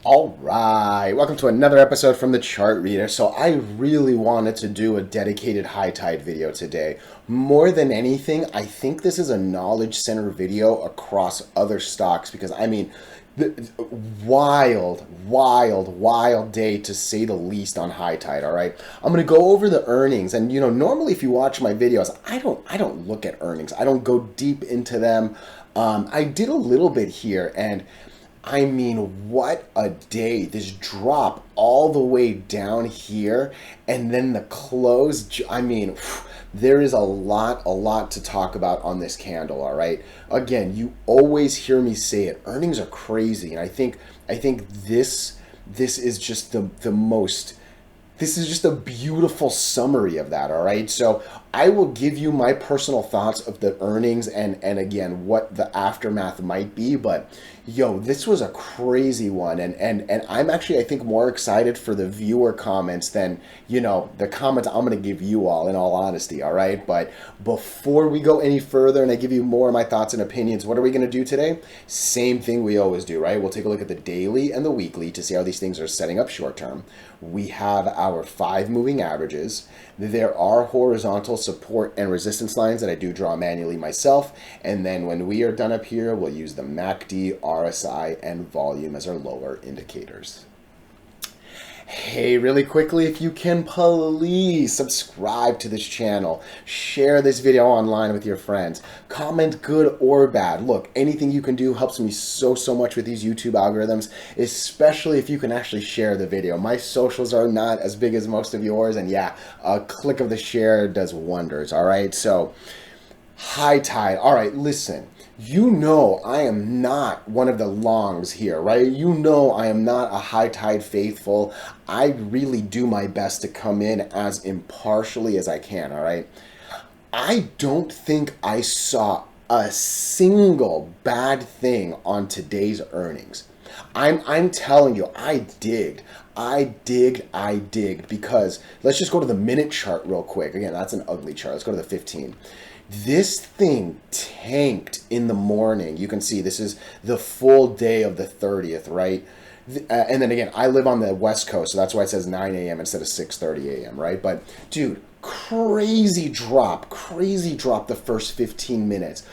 All right, welcome to another episode from the Chart Reader. So I really wanted to do a dedicated high tide video today. More than anything, I think this is a knowledge center video across other stocks because the wild day to say the least on high tide. All right, I'm gonna go over the earnings, and normally if you watch my videos, I don't look at earnings. I don't go deep into them. I did a little bit here, and what a day. This drop all the way down here and then the close. There is a lot to talk about on this candle, all right? Again, you always hear me say it. Earnings are crazy, and I think this is just the most this is just a beautiful summary of that, all right? So I will give you my personal thoughts of the earnings and again, what the aftermath might be. But yo, this was a crazy one. And I'm actually, I think, more excited for the viewer comments than, the comments I'm going to give you all, in all honesty, all right? But before we go any further and I give you more of my thoughts and opinions, what are we going to do today? Same thing we always do, right? We'll take a look at the daily and the weekly to see how these things are setting up short term. We have our 5 moving averages. There are horizontal support and resistance lines that I do draw manually myself. And then when we are done up here, we'll use the MACD, RSI, and volume as our lower indicators. Hey, really quickly, if you can please subscribe to this channel, share this video online with your friends, comment good or bad. Look, anything you can do helps me so much with these YouTube algorithms, especially if you can actually share the video. My socials are not as big as most of yours, and yeah, a click of the share does wonders, all right? So, high tide. All right, listen. I am not one of the longs here, right? I am not a high tide faithful. I really do my best to come in as impartially as I can, all right? I don't think I saw a single bad thing on today's earnings. I'm telling you, I digged because let's just go to the minute chart real quick. Again, that's an ugly chart. Let's go to the 15. This thing tanked in the morning. You can see this is the full day of the 30th, right? And then again, I live on the West Coast, so that's why it says 9 a.m. instead of 6:30 a.m., right? But dude, crazy drop the first 15 minutes.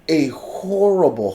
A horrible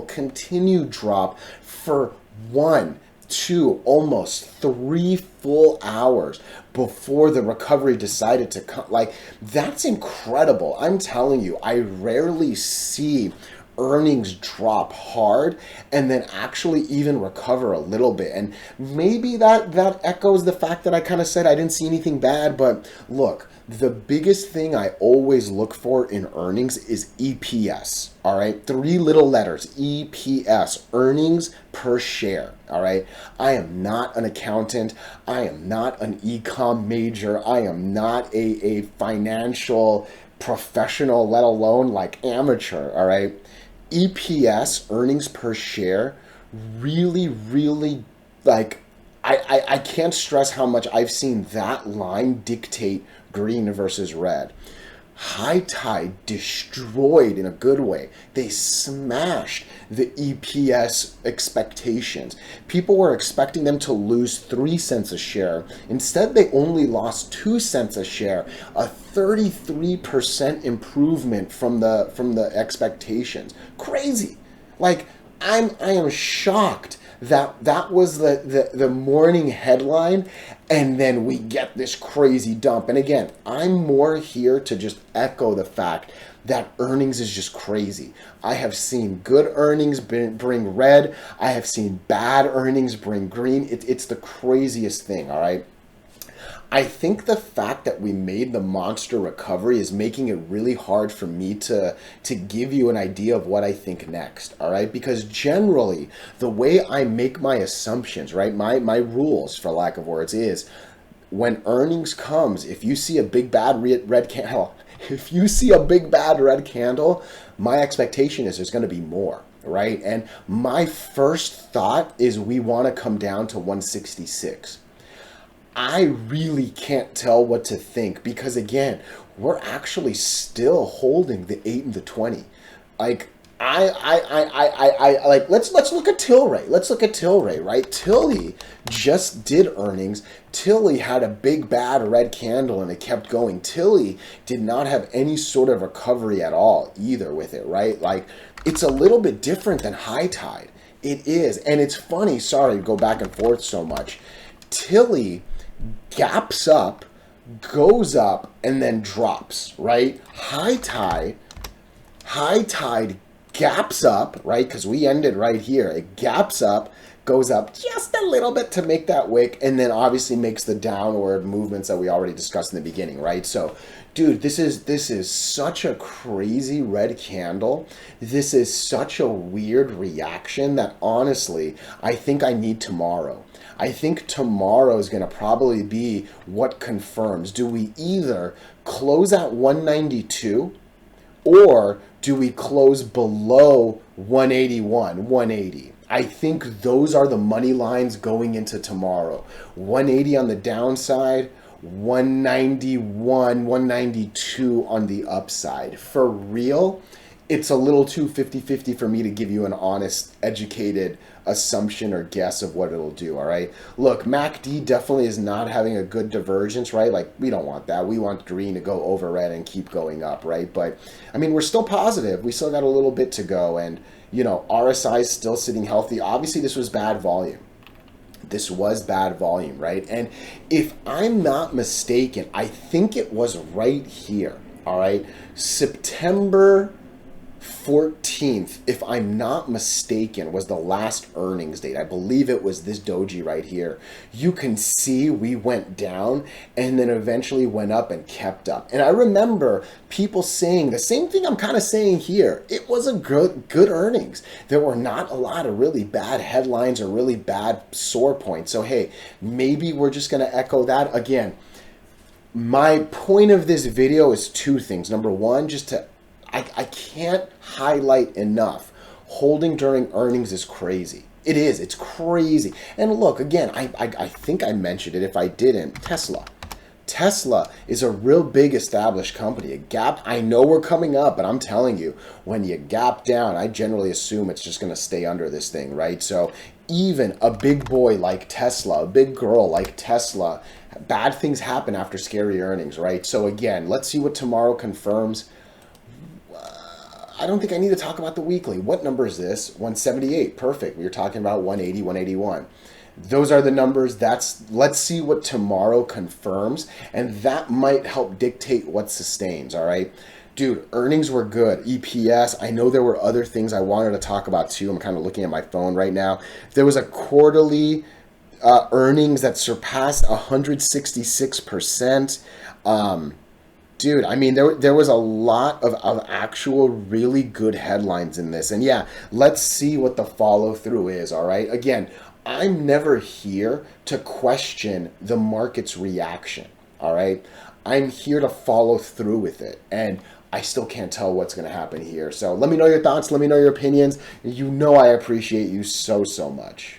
continued drop for 1, 2, almost 3 full hours before the recovery decided to come. Like, that's incredible. I'm telling you, I rarely see earnings drop hard and then actually even recover a little bit. And maybe that echoes the fact that I kind of said I didn't see anything bad. But look, the biggest thing I always look for in earnings is EPS. All right, 3 little letters, EPS, earnings per share. All right, I am not an accountant. I am not an econ major. I am not a financial professional, let alone like amateur. All right, EPS, earnings per share, really like I can't stress how much I've seen that line dictate green versus red. High tide destroyed in a good way. They smashed the EPS expectations. People were expecting them to lose 3 cents a share. Instead, they only lost 2 cents a share, a 33% improvement from the expectations. Crazy. Like, I am shocked that was the morning headline, and then we get this crazy dump. And again, I'm more here to just echo the fact that earnings is just crazy. I have seen good earnings bring red. I have seen bad earnings bring green. It's the craziest thing, all right? I think the fact that we made the monster recovery is making it really hard for me to give you an idea of what I think next, all right? Because generally, the way I make my assumptions, right, my rules, for lack of words, is when earnings comes, if you see a big bad red candle, if you see a big bad red candle, my expectation is there's going to be more, right? And my first thought is we want to come down to 166. I really can't tell what to think because, again, we're actually still holding the 8 and the 20. Like, Like, let's look at Tilray. Let's look at Tilray, right? Tilly just did earnings. Tilly had a big bad red candle and it kept going. Tilly did not have any sort of recovery at all either with it, right? Like, it's a little bit different than high tide. It is. And it's funny, sorry to go back and forth so much. Tilly gaps up, goes up, and then drops, right? High tide gaps up, right? Because we ended right here. It gaps up, goes up just a little bit to make that wick, and then obviously makes the downward movements that we already discussed in the beginning, right? So, dude, this is such a crazy red candle. This is such a weird reaction that honestly, I think I need tomorrow. I think tomorrow is going to probably be what confirms. Do we either close at 192 or do we close below 181, 180? I think those are the money lines going into tomorrow. 180 on the downside, 191, 192 on the upside. For real, it's a little too 50-50 for me to give you an honest, educated assumption or guess of what it'll do, all right? Look, MACD definitely is not having a good divergence, right? Like, we don't want that. We want green to go over red and keep going up, right? But, I mean, we're still positive. We still got a little bit to go, and, you know, RSI is still sitting healthy. Obviously, this was bad volume. This was bad volume, right? And if I'm not mistaken, I think it was right here, all right? September 14th, if I'm not mistaken, was the last earnings date. I believe it was this doji right here. You can see we went down and then eventually went up and kept up. And I remember people saying the same thing I'm kind of saying here. It was a good earnings. There were not a lot of really bad headlines or really bad sore points. So hey, maybe we're just going to echo that again. My point of this video is two things. Number one, just to I can't highlight enough. Holding during earnings is crazy. It is. It's crazy. And look, again, I think I mentioned it. If I didn't, Tesla. Tesla is a real big established company. A gap, I know we're coming up, but I'm telling you, when you gap down, I generally assume it's just going to stay under this thing, right? So even a big boy like Tesla, a big girl like Tesla, bad things happen after scary earnings, right? So again, let's see what tomorrow confirms. I don't think I need to talk about the weekly. What number is this? 178. Perfect. We were talking about 180, 181. Those are the numbers. Let's see what tomorrow confirms, and that might help dictate what sustains, all right? Dude, earnings were good. EPS, I know there were other things I wanted to talk about too. I'm kind of looking at my phone right now. There was a quarterly earnings that surpassed 166%. Dude, I mean, there was a lot of actual really good headlines in this. And yeah, let's see what the follow through is, all right? Again, I'm never here to question the market's reaction, all right? I'm here to follow through with it. And I still can't tell what's going to happen here. So let me know your thoughts. Let me know your opinions. You know I appreciate you so, so much.